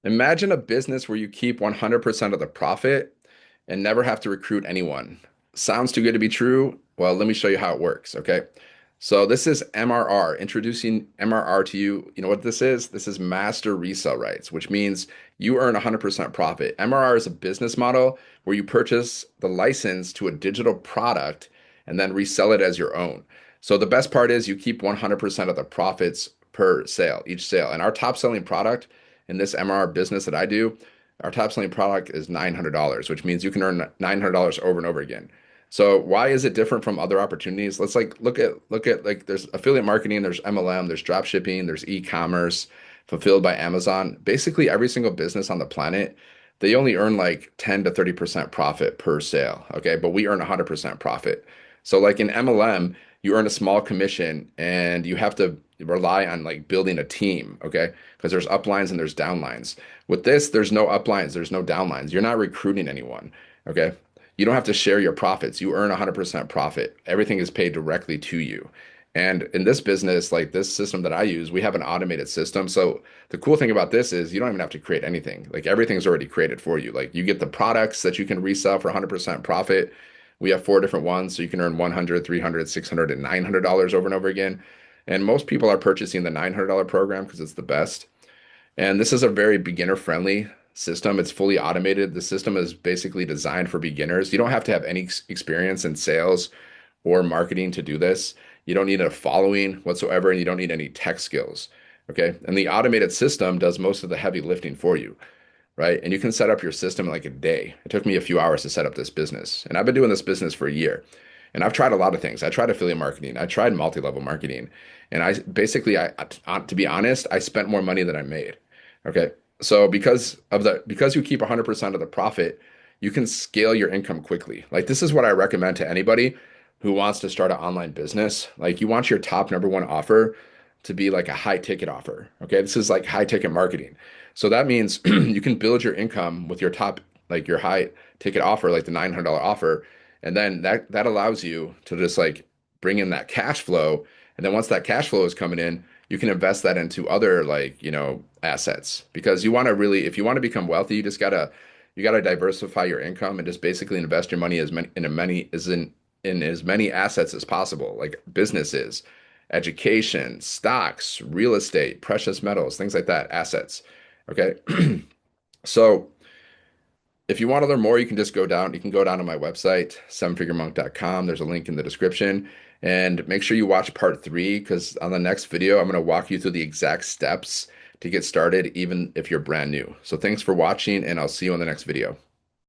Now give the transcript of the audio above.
Imagine a business where you keep 100% of the profit and never have to recruit anyone. Sounds too good to be true? Well, let me show you how it works, okay? So this is MRR, introducing MRR to you. You know what this is? This is master resale rights, which means you earn 100% profit. MRR is a business model where you purchase the license to a digital product and then resell it as your own. So the best part is you keep 100% of the profits per sale, each sale. And our top selling product in this MRR business that I do, our top selling product is $900, which means you can earn $900 over and over again. So why is it different from other opportunities? Let's like look at like there's affiliate marketing, there's MLM, there's drop shipping, there's e-commerce fulfilled by Amazon. Basically every single business on the planet, they only earn like 10 to 30% profit per sale, okay? But we earn 100% profit. So like in MLM, you earn a small commission and you have to rely on like building a team, okay? Because there's uplines and there's downlines. With this, there's no uplines, there's no downlines. You're not recruiting anyone, okay? You don't have to share your profits. You earn 100% profit. Everything is paid directly to you. And in this business, like this system that I use, we have an automated system. So the cool thing about this is you don't even have to create anything. Like everything's already created for you. Like you get the products that you can resell for 100% profit. We have four different ones, so you can earn 100, 300, 600, and $900 over and over again. And most people are purchasing the $900 program because it's the best. And this is a very beginner friendly system. It's fully automated. The system is basically designed for beginners. You don't have to have any experience in sales or marketing to do this. You don't need a following whatsoever, and you don't need any tech skills. Okay. And the automated system does most of the heavy lifting for you, right? And you can set up your system in like a day. It took me a few hours to set up this business. And I've been doing this business for a year. And I've tried a lot of things. I tried affiliate marketing. I tried multi-level marketing. And I basically, to be honest, I spent more money than I made. Okay. So because you keep 100% of the profit, you can scale your income quickly. Like this is what I recommend to anybody who wants to start an online business. Like you want your top number one offer to be like a high ticket offer. Okay. This is like high ticket marketing. So that means you can build your income with your top, like your high ticket offer, like the $900 offer. And then that allows you to just like bring in that cash flow. And then once that cash flow is coming in, you can invest that into other like, assets because you want to really, if you want to become wealthy, you gotta diversify your income and just basically invest your money in as many assets as possible, like businesses, education, stocks, real estate, precious metals, things like that, assets. Okay. So if you want to learn more, you can go down to my website, sevenfiguremonk.com. There's a link in the description. And make sure you watch part 3 because on the next video, I'm going to walk you through the exact steps to get started, even if you're brand new. So thanks for watching, and I'll see you on the next video.